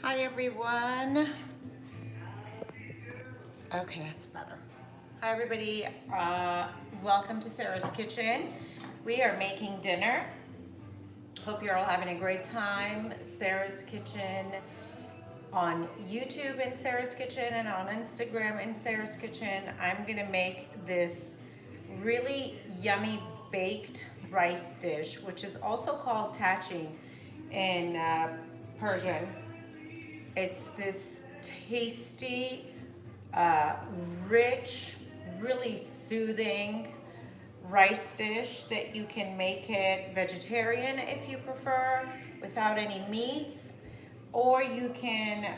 Hi everyone. Okay, that's better. Hi everybody. Welcome to Sarah's Kitchen. We are making dinner. Hope you're all having a great time. Sarah's Kitchen on YouTube in Sarah's Kitchen and on Instagram in Sarah's Kitchen. I'm gonna make this really yummy baked rice dish, which is also called Tahchin in Persian. It's this tasty, rich, really soothing rice dish that you can make it vegetarian if you prefer, without any meats, or you can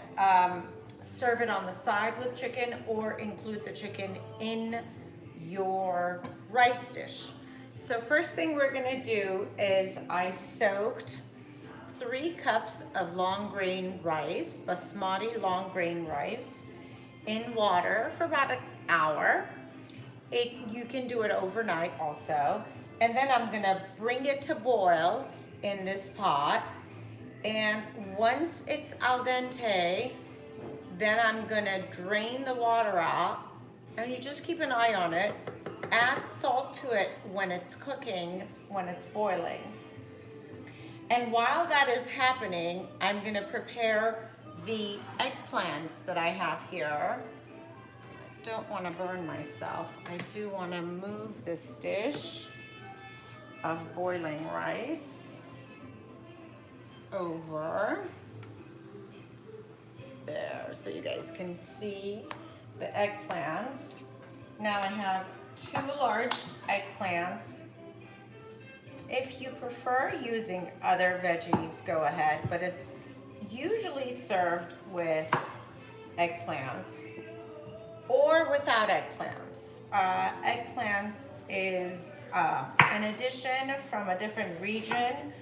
serve it on the side with chicken or include the chicken in your rice dish. So first thing we're gonna do is I soaked 3 cups of long grain rice, basmati long grain rice, in water for about an hour. You can do it overnight also. And then I'm gonna bring it to boil in this pot. And once it's al dente, then I'm gonna drain the water out. And you just keep an eye on it. Add salt to it when it's cooking, when it's boiling. And while that is happening, I'm gonna prepare the eggplants that I have here. I don't wanna burn myself. I do wanna move this dish of boiling rice over there so you guys can see the eggplants. Now I have 2 large eggplants. If you prefer using other veggies, go ahead, but it's usually served with eggplants or without eggplants. Eggplants is an addition from a different region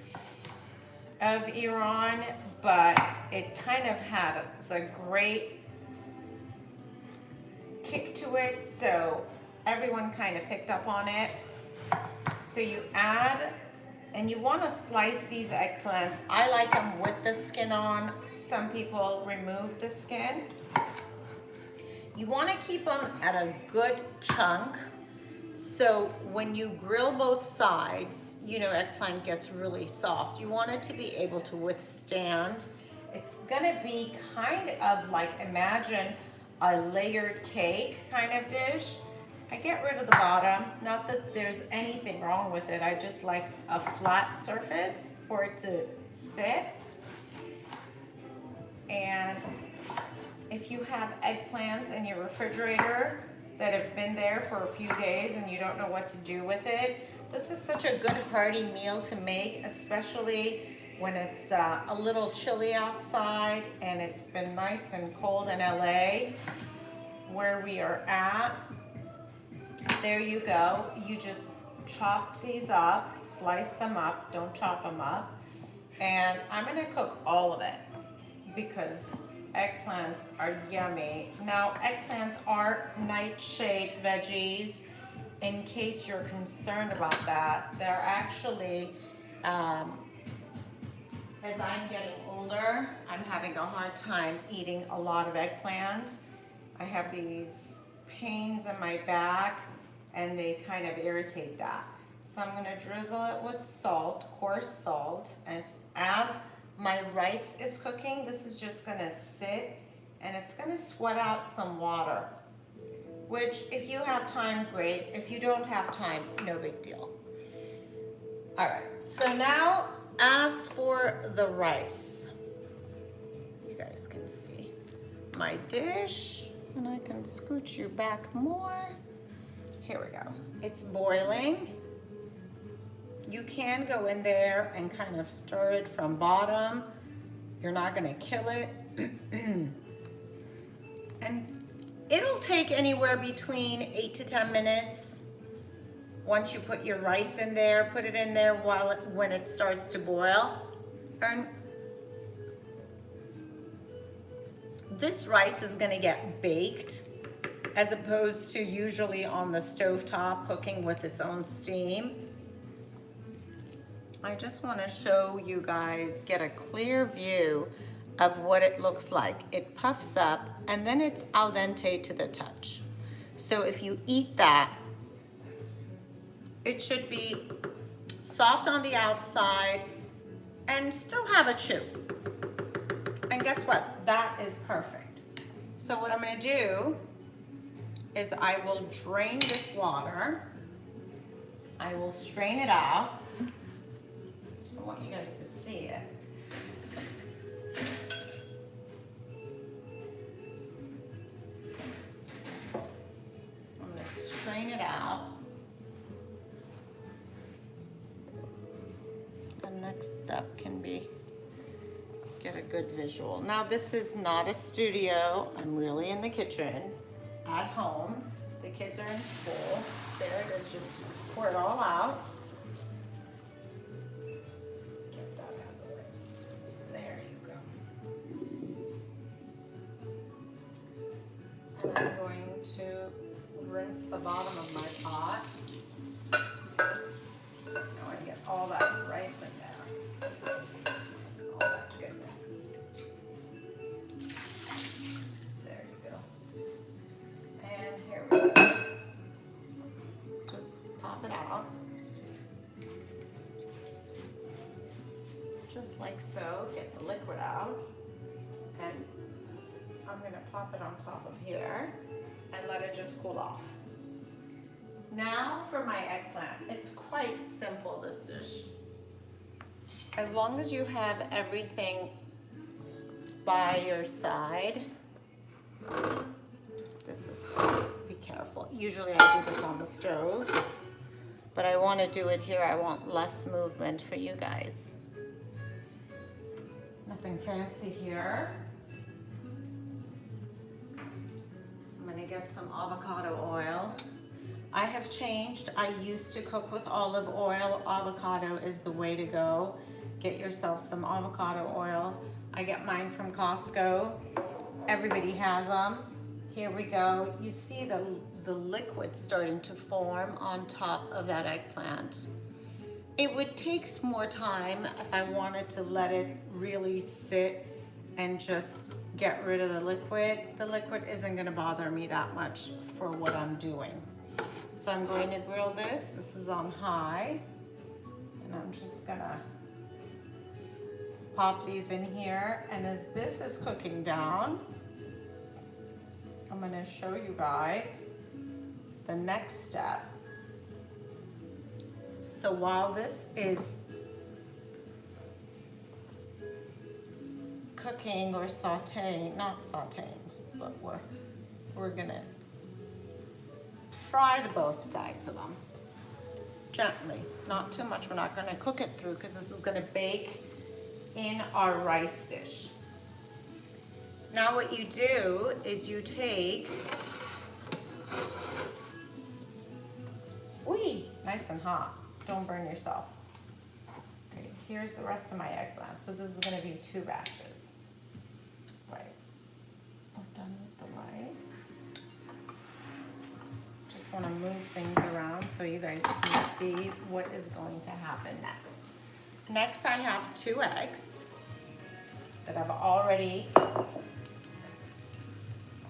of Iran, but it kind of has a great kick to it, so everyone kind of picked up on it. So you add, and you want to slice these eggplants. I like them with the skin on. Some people remove the skin. You want to keep them at a good chunk. So when you grill both sides, you know, eggplant gets really soft. You want it to be able to withstand. It's gonna be kind of like, imagine a layered cake kind of dish. I get rid of the bottom, not that there's anything wrong with it. I just like a flat surface for it to sit. And if you have eggplants in your refrigerator that have been there for a few days and you don't know what to do with it, this is such a good hearty meal to make, especially when it's a little chilly outside and it's been nice and cold in LA where we are at. There you go. You just chop these up, slice them up, don't chop them up. And I'm gonna cook all of it because eggplants are yummy. Now, eggplants are nightshade veggies. In case you're concerned about that, they're actually, as I'm getting older, I'm having a hard time eating a lot of eggplant. I have these pains in my back and they kind of irritate that. So I'm gonna drizzle it with salt, coarse salt. As my rice is cooking, this is just gonna sit and it's gonna sweat out some water, which if you have time, great. If you don't have time, no big deal. All right, so now as for the rice, you guys can see my dish and I can scooch you back more. Here we go. It's boiling. You can go in there and kind of stir it from bottom. You're not gonna kill it. And it'll take anywhere between 8 to 10 minutes. Once you put your rice in there, put it in there when it starts to boil. And this rice is gonna get baked as opposed to usually on the stovetop cooking with its own steam. I just want to show you guys, get a clear view of what it looks like. It puffs up and then it's al dente to the touch. So if you eat that, it should be soft on the outside and still have a chew. And guess what? That is perfect. So what I'm gonna do is I will drain this water. I will strain it out. I want you guys to see it. I'm gonna strain it out. The next step can be get a good visual. Now this is not a studio. I'm really in the kitchen at home. The kids are in school. There it is, just pour it all out. Get that out of the way. There you go. And I'm going to rinse the bottom of my pot. I want to get all that rice in there. All that goodness. There you go. And here we go. Just pop it out. Just like so. Get the liquid out. And I'm going to pop it on top of here and let it just cool off. Now for my eggplant. It's quite simple, this dish. As long as you have everything by your side. This is hot, be careful. Usually I do this on the stove, but I want to do it here. I want less movement for you guys. Nothing fancy here. I'm gonna get some avocado oil. I have changed. I used to cook with olive oil. Avocado is the way to go. Get yourself some avocado oil. I get mine from Costco. Everybody has them. Here we go. You see the liquid starting to form on top of that eggplant. It would take more time if I wanted to let it really sit and just get rid of the liquid. The liquid isn't gonna bother me that much for what I'm doing. So I'm going to grill this. This is on high. And I'm just gonna pop these in here. And as this is cooking down, I'm gonna show you guys the next step. So while this is cooking or sauteing, not sauteing, but we're gonna fry the both sides of them gently, not too much. We're not going to cook it through because this is going to bake in our rice dish. Now what you do is you take, nice and hot, don't burn yourself. Okay, here's the rest of my eggplant. So this is going to be 2 batches. Right, we're done with the rice. Just want to move things around so you guys can see what is going to happen next. Next, I have 2 eggs that I've already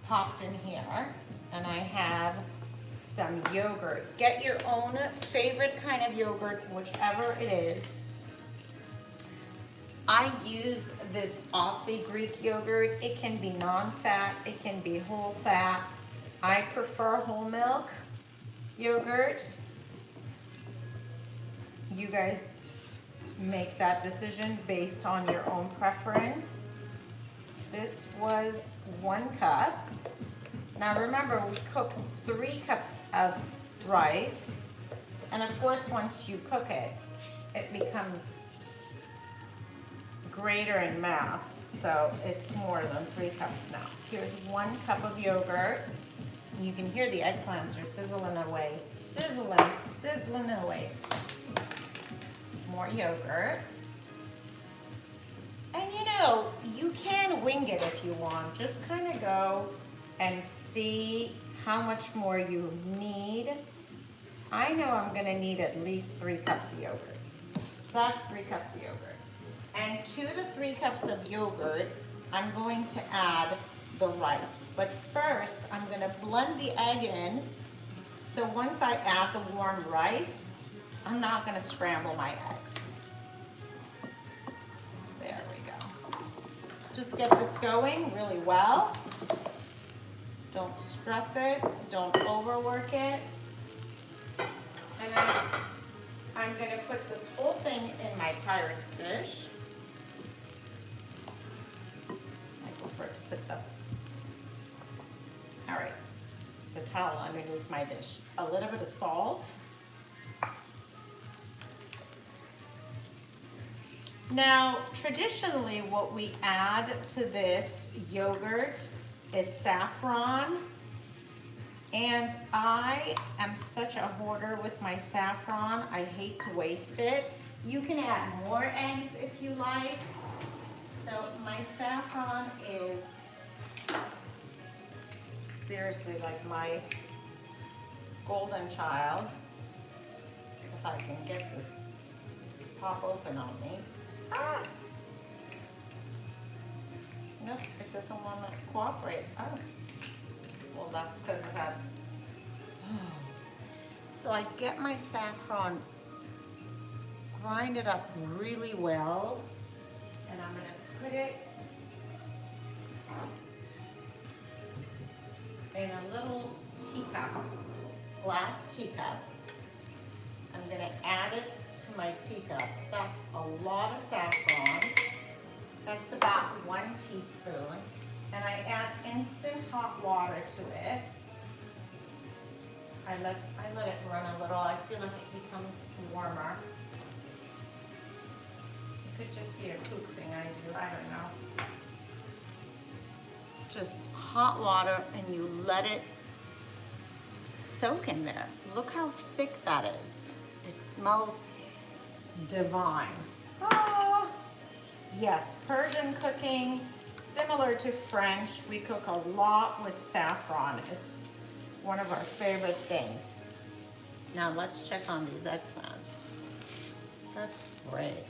popped in here, and I have some yogurt. Get your own favorite kind of yogurt, whichever it is. I use this Aussie Greek yogurt. It can be non-fat, it can be whole fat. I prefer whole milk yogurt. You guys make that decision based on your own preference. This was 1 cup. Now remember, we cook 3 cups of rice. And of course, once you cook it, it becomes greater in mass. So it's more than 3 cups now. Here's 1 cup of yogurt. You can hear the eggplants are sizzling away. Sizzling away. More yogurt. And you know, you can wing it if you want. Just kind of go and see how much more you need. I know I'm gonna need at least 3 cups of yogurt. That's 3 cups of yogurt. And to the 3 cups of yogurt, I'm going to add the rice. But first, I'm gonna blend the egg in. So once I add the warm rice, I'm not gonna scramble my eggs. There we go. Just get this going really well. Don't stress it, don't overwork it. And then I'm gonna put this whole thing in my Pyrex dish. I prefer to put the towel underneath my dish. A little bit of salt. Now, traditionally, what we add to this yogurt is saffron. And I am such a hoarder with my saffron. I hate to waste it. You can add more eggs if you like. So my saffron is seriously like my golden child. If I can get this pop open on me. Ah! Nope, it doesn't want to cooperate. Oh. Well, that's because of that. So I get my saffron, grind it up really well, and I'm going to put it in a little teacup, glass teacup. I'm going to add it to my teacup. That's a lot of saffron. That's about 1 teaspoon. And I add instant hot water to it. I let it run a little. I feel like it becomes warmer. It could just be a kook thing I do. I don't know. Just hot water, and you let it soak in there. Look how thick that is. It smells divine. Ah, yes, Persian cooking, similar to French. We cook a lot with saffron. It's one of our favorite things. Now let's check on these eggplants. That's great.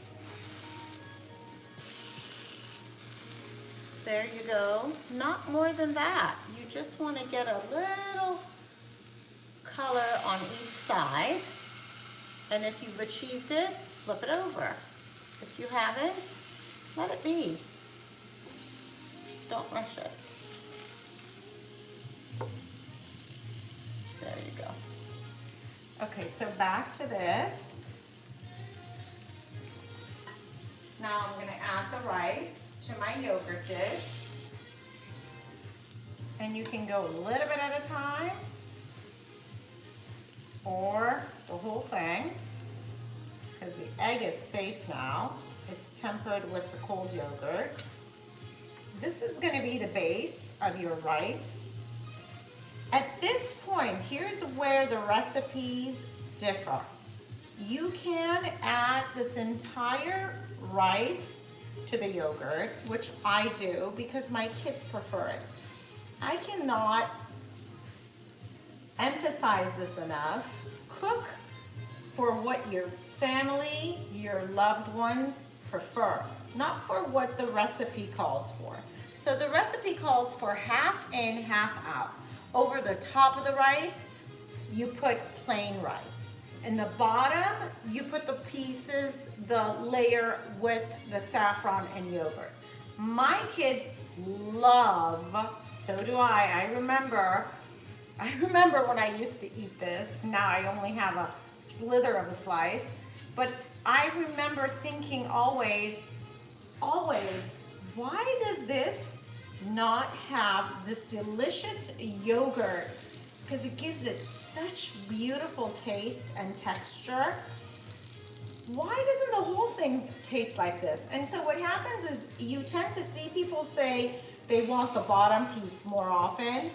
There you go. Not more than that. You just want to get a little color on each side. And if you've achieved it, flip it over. If you haven't, let it be. Don't rush it. There you go. Okay, so back to this. Now I'm going to add the rice to my yogurt dish. And you can go a little bit at a time or the whole thing, because the egg is safe now. It's tempered with the cold yogurt. This is going to be the base of your rice. At this point, here's where the recipes differ. You can add this entire rice to the yogurt, which I do because my kids prefer it. I cannot emphasize this enough. Cook for what your family, your loved ones prefer, not for what the recipe calls for. So the recipe calls for half in, half out. Over the top of the rice, you put plain rice. In the bottom, you put the pieces, the layer with the saffron and yogurt. My kids love, so do I. I remember when I used to eat this. Now I only have a slither of a slice. But I remember thinking always, why does this not have this delicious yogurt? Because it gives it such beautiful taste and texture. Why doesn't the whole thing taste like this? And so what happens is you tend to see people say they want the bottom piece more often,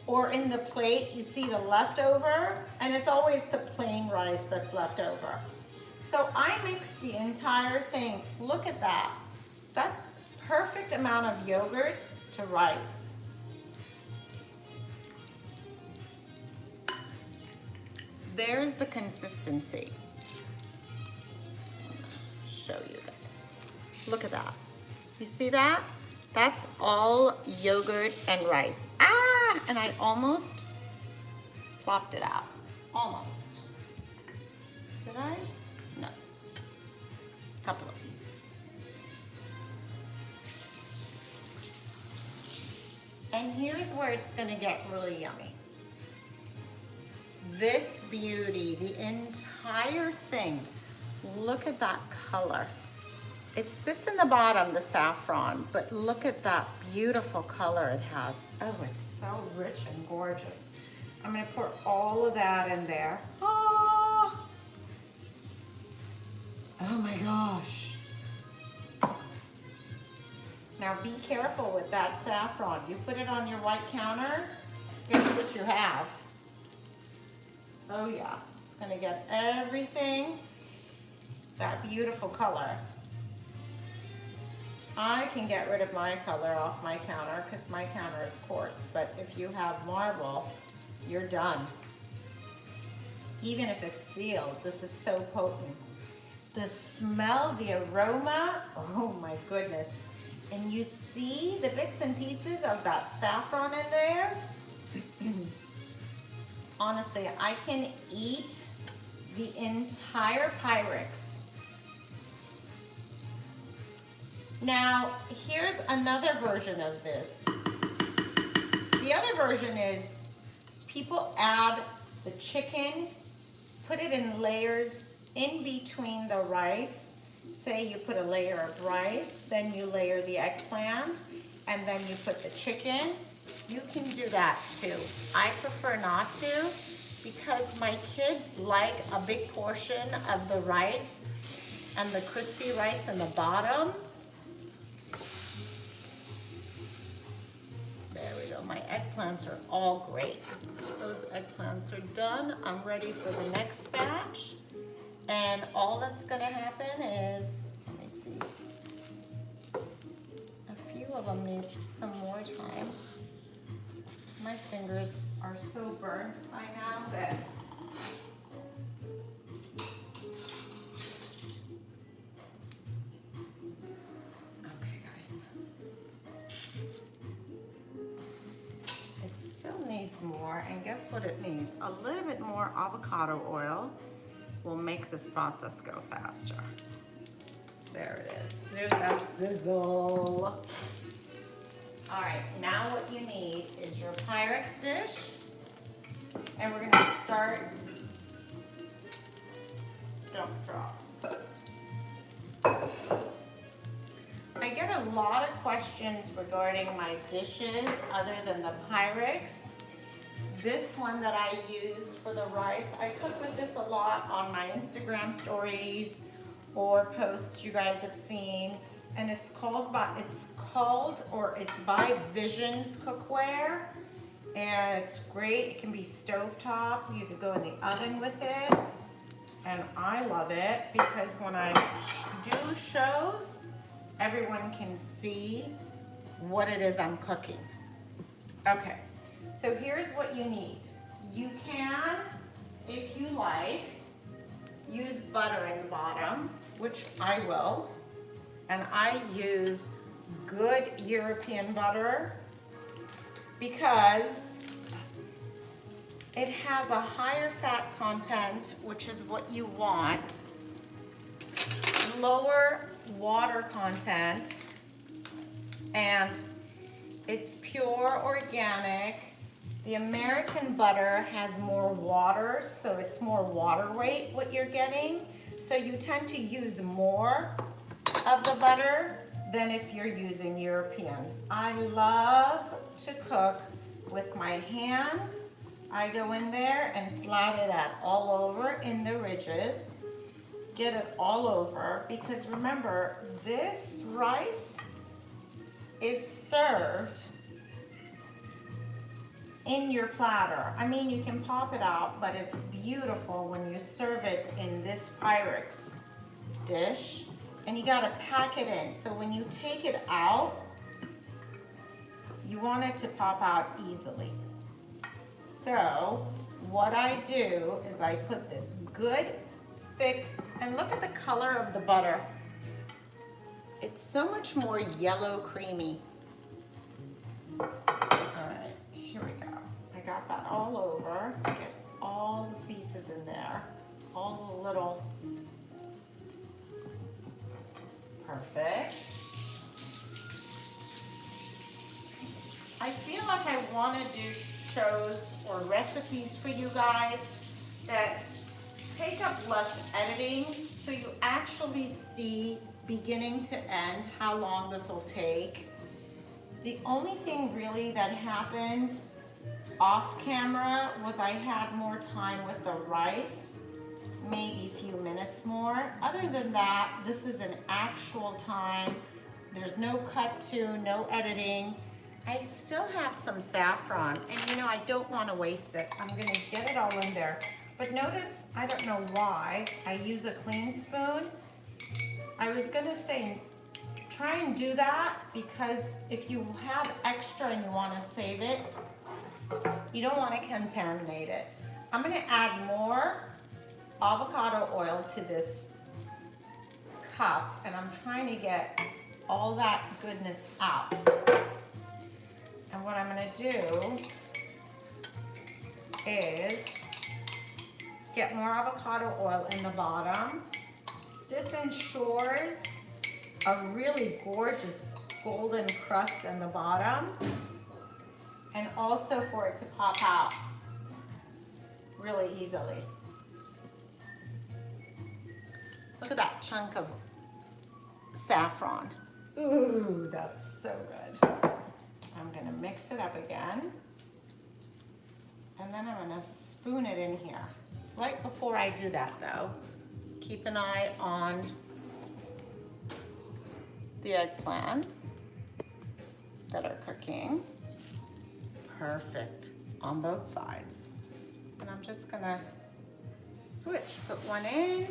or in the plate you see the leftover, and it's always the plain rice that's left over. So I mix the entire thing. Look at that. That's perfect amount of yogurt to rice. There's the consistency. Show you guys. Look at that. You see that? That's all yogurt and rice. Ah, and I almost plopped it out. Almost. Did I? No. Couple of pieces. And here's where it's gonna get really yummy. This beauty, the entire thing, look at that color. It sits in the bottom, the saffron, but look at that beautiful color it has. Oh, it's so rich and gorgeous. I'm gonna pour all of that in there. Ah! Oh my gosh. Now be careful with that saffron. You put it on your white counter, guess what you have? Oh yeah, it's gonna get everything, that beautiful color. I can get rid of my color off my counter because my counter is quartz, but if you have marble, you're done. Even if it's sealed, this is so potent. The smell, the aroma, oh my goodness. And you see the bits and pieces of that saffron in there? Honestly, I can eat the entire Pyrex. Now, here's another version of this. The other version is people add the chicken, put it in layers in between the rice. Say you put a layer of rice, then you layer the eggplant, and then you put the chicken. You can do that too. I prefer not to because my kids like a big portion of the rice and the crispy rice in the bottom. There we go. My eggplants are all great. Those eggplants are done. I'm ready for the next batch. And all that's gonna happen is, let me see, a few of them need some more time. My fingers are so burnt by now that okay guys, it still needs more, and guess what it needs? A little bit more avocado oil will make this process go faster. There it is. There's that drizzle. All right, now what you need is your Pyrex dish. And we're gonna start, don't drop. I get a lot of questions regarding my dishes other than the Pyrex. This one that I used for the rice, I cook with this a lot on my Instagram stories or posts you guys have seen. And it's by Visions Cookware. And it's great, it can be stovetop, you could go in the oven with it. And I love it because when I do shows, everyone can see what it is I'm cooking. Okay. So here's what you need. You can, if you like, use butter in the bottom, which I will. And I use good European butter because it has a higher fat content, which is what you want, lower water content, and it's pure organic. The American butter has more water, so it's more water weight what you're getting. So you tend to use more of the butter than if you're using European. I love to cook with my hands. I go in there and slather that all over in the ridges. Get it all over because remember, this rice is served in your platter. I mean, you can pop it out, but it's beautiful when you serve it in this Pyrex dish. And you gotta pack it in. So when you take it out, you want it to pop out easily. So what I do is I put this good, thick, and look at the color of the butter. It's so much more yellow creamy. All right, here we go. I got that all over. Get all the pieces in there. All the little, perfect. I feel like I want to do shows or recipes for you guys that take up less editing, so you actually see beginning to end how long this will take. The only thing really that happened off camera was I had more time with the rice, maybe a few minutes more. Other than that, this is an actual time. There's no cut to, no editing. I still have some saffron, and you know, I don't want to waste it. I'm gonna get it all in there. But notice, I don't know why, I use a clean spoon. I was gonna say, try and do that, because if you have extra and you wanna save it, you don't wanna contaminate it. I'm gonna add more avocado oil to this cup, and I'm trying to get all that goodness out. And what I'm gonna do is get more avocado oil in the bottom. This ensures a really gorgeous golden crust in the bottom, and also for it to pop out really easily. Look at that chunk of saffron. Ooh, that's so good. I'm gonna mix it up again, and then I'm gonna spoon it in here. Right before I do that though, keep an eye on the eggplants that are cooking. Perfect on both sides. And I'm just gonna switch, put one in,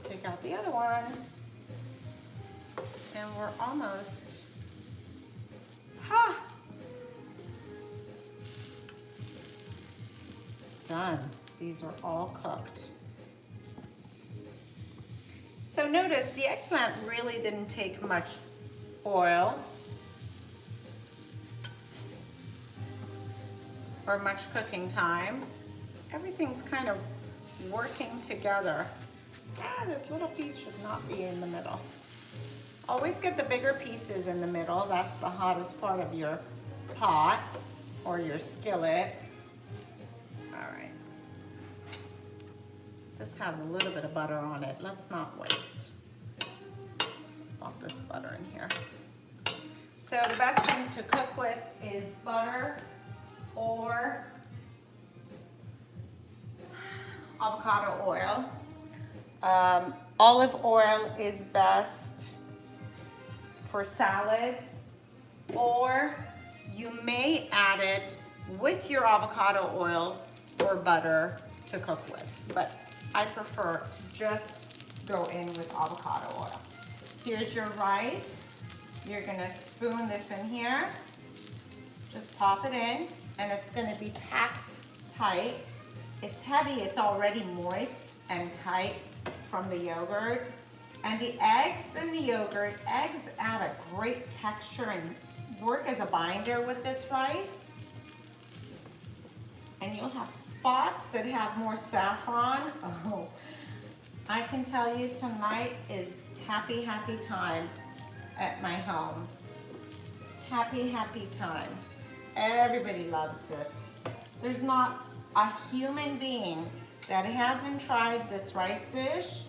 take out the other one, and we're almost, done. These are all cooked. So notice the eggplant really didn't take much oil or much cooking time. Everything's kind of working together. This little piece should not be in the middle. Always get the bigger pieces in the middle. That's the hottest part of your pot or your skillet. All right. This has a little bit of butter on it. Let's not waste. Pop this butter in here. So the best thing to cook with is butter or avocado oil. Olive oil is best for salads, or you may add it with your avocado oil or butter to cook with, but I prefer to just go in with avocado oil. Here's your rice. You're gonna spoon this in here. Just pop it in, and it's gonna be packed tight. It's heavy, it's already moist and tight from the yogurt. And the eggs and the yogurt, eggs add a great texture and work as a binder with this rice. And you'll have spots that have more saffron. Oh, I can tell you tonight is happy, happy time at my home. Happy, happy time. Everybody loves this. There's not a human being that hasn't tried this rice dish.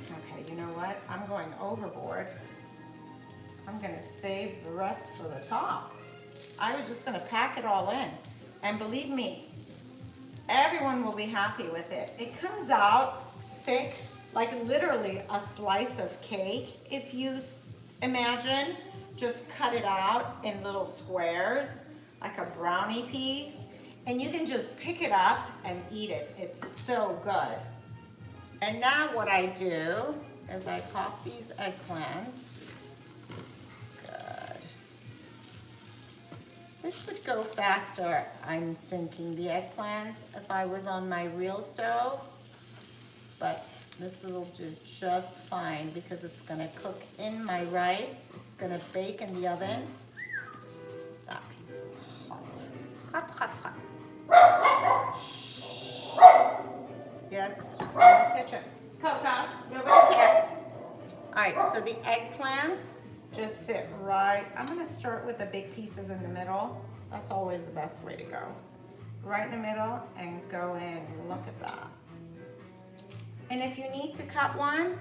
Okay, you know what? I'm going overboard. I'm gonna save the rest for the top. I was just gonna pack it all in. And believe me, everyone will be happy with it. It comes out thick, like literally a slice of cake. If you imagine, just cut it out in little squares, like a brownie piece, and you can just pick it up and eat it. It's so good. And now what I do is I pop these eggplants. Good. This would go faster, I'm thinking, the eggplants, if I was on my real stove. But This will do just fine because it's gonna cook in my rice. It's gonna bake in the oven. That piece was hot. Hot, hot, hot. Shh. Yes, in the kitchen. Coco, nobody cares. All right, so the eggplants just sit right. I'm gonna start with the big pieces in the middle. That's always the best way to go. Right in the middle and go in. Look at that. And if you need to cut one,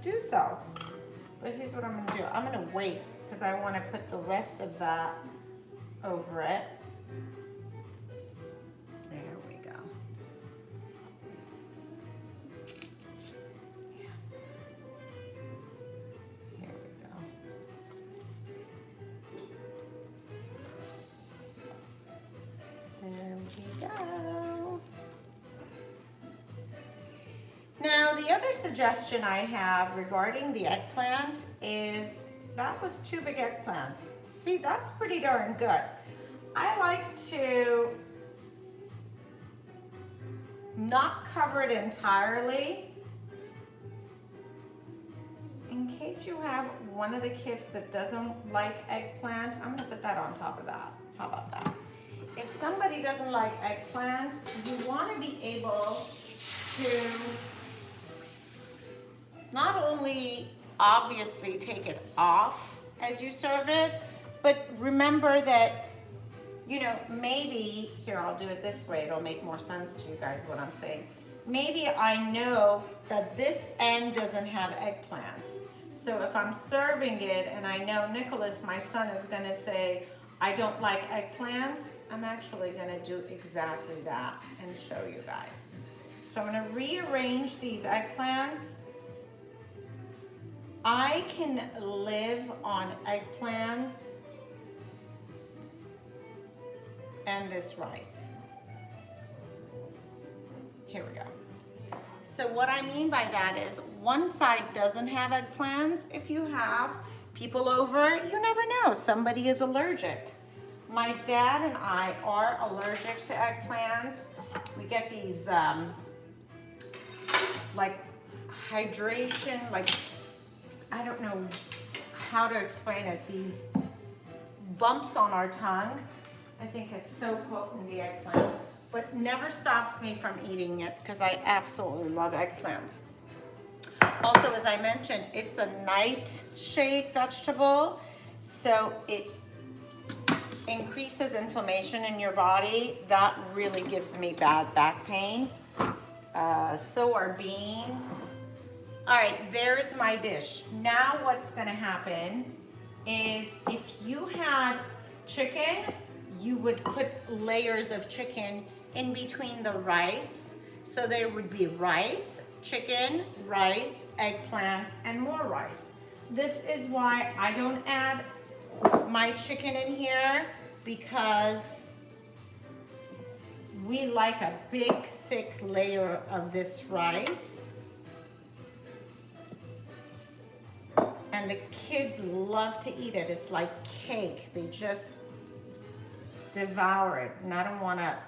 do so. But here's what I'm gonna do. I'm gonna wait because I wanna put the rest of that over it. There we go. Here we go. There we go. Now, the other suggestion I have regarding the eggplant is that was 2 big eggplants. See, that's pretty darn good. I like to not cover it entirely in case you have one of the kids that doesn't like eggplant. I'm gonna put that on top of that. How about that? If somebody doesn't like eggplant, you wanna be able to not only obviously take it off as you serve it, but remember that, you know, maybe, here, I'll do it this way, it'll make more sense to you guys what I'm saying. Maybe I know that this end doesn't have eggplants. So if I'm serving it and I know Nicholas, my son, is gonna say, I don't like eggplants, I'm actually gonna do exactly that and show you guys. So I'm gonna rearrange these eggplants. I can live on eggplants and this rice. Here we go. So what I mean by that is one side doesn't have eggplants. If you have people over, you never know, somebody is allergic. My dad and I are allergic to eggplants. We get these like hydration, like, I don't know how to explain it, these bumps on our tongue. I think it's so potent, the eggplant, but never stops me from eating it because I absolutely love eggplants. Also, as I mentioned, it's a nightshade vegetable, so it increases inflammation in your body. That really gives me bad back pain. So are beans. All right, there's my dish. Now what's gonna happen is if you had chicken, you would put layers of chicken in between the rice. So there would be rice, chicken, rice, eggplant, and more rice. This is why I don't add my chicken in here, because we like a big, thick layer of this rice. And the kids love to eat it. It's like cake. They just devour it. And I don't want to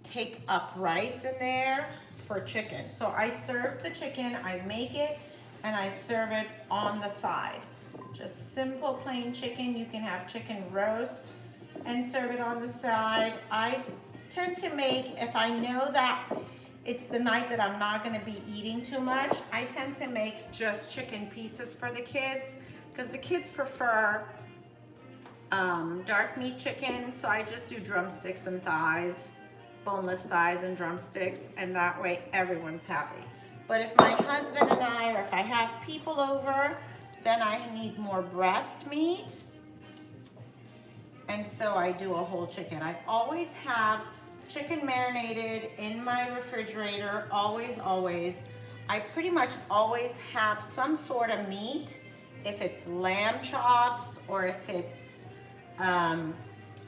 take up rice in there for chicken. So I serve the chicken, I make it, and I serve it on the side. Just simple plain chicken. You can have chicken roast and serve it on the side. I tend to make, if I know that it's the night that I'm not gonna be eating too much, I tend to make just chicken pieces for the kids, because the kids prefer dark meat chicken, so I just do drumsticks and thighs, boneless thighs and drumsticks, and that way everyone's happy. But if my husband and I, or if I have people over, then I need more breast meat, and so I do a whole chicken. I always have chicken marinated in my refrigerator, always, always. I pretty much always have some sort of meat, if it's lamb chops or if it's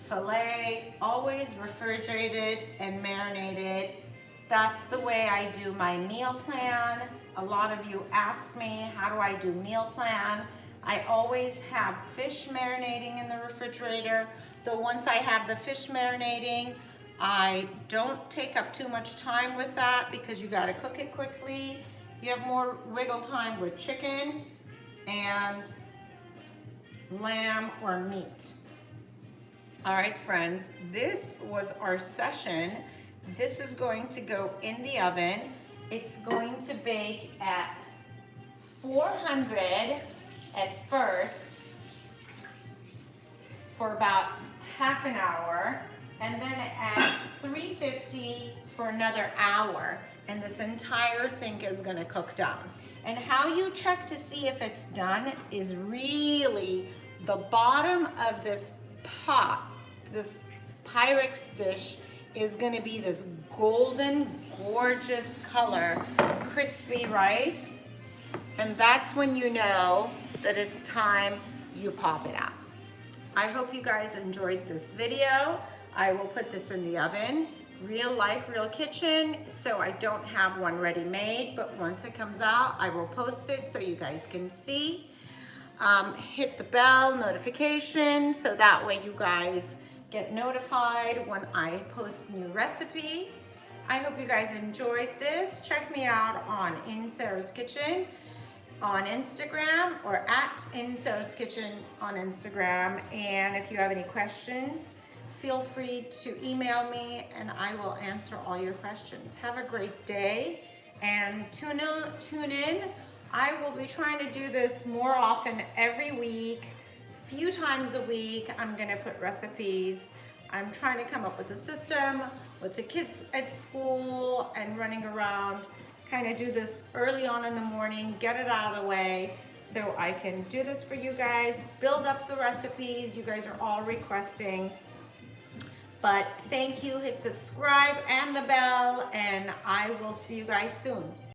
filet, always refrigerated and marinated. That's the way I do my meal plan. A lot of you ask me, how do I do meal plan? I always have fish marinating in the refrigerator. Though once I have the fish marinating, I don't take up too much time with that, because you gotta cook it quickly You have more wiggle time with chicken and lamb or meat. All right, friends, this was our session. This is going to go in the oven. It's going to bake at 400 at first for about half an hour, and then at 350 for another hour. And this entire thing is gonna cook down. And how you check to see if it's done is really the bottom of this pot, this Pyrex dish, is gonna be this golden, gorgeous color, crispy rice. And that's when you know that it's time you pop it out. I hope you guys enjoyed this video. I will put this in the oven. Real life, real kitchen, so I don't have one ready made, but once it comes out, I will post it so you guys can see. Hit the bell notification so that way you guys get notified when I post new recipe. I hope you guys enjoyed this. Check me out on In Sarah's Kitchen on Instagram, or at In Sarah's Kitchen on Instagram. And if you have any questions, feel free to email me and I will answer all your questions. Have a great day and tune in. I will be trying to do this more often every week, a few times a week. I'm gonna put recipes. I'm trying to come up with a system with the kids at school and running around. Kind of do this early on in the morning, get it out of the way so I can do this for you guys, build up the recipes you guys are all requesting. But thank you, hit subscribe and the bell, and I will see you guys soon.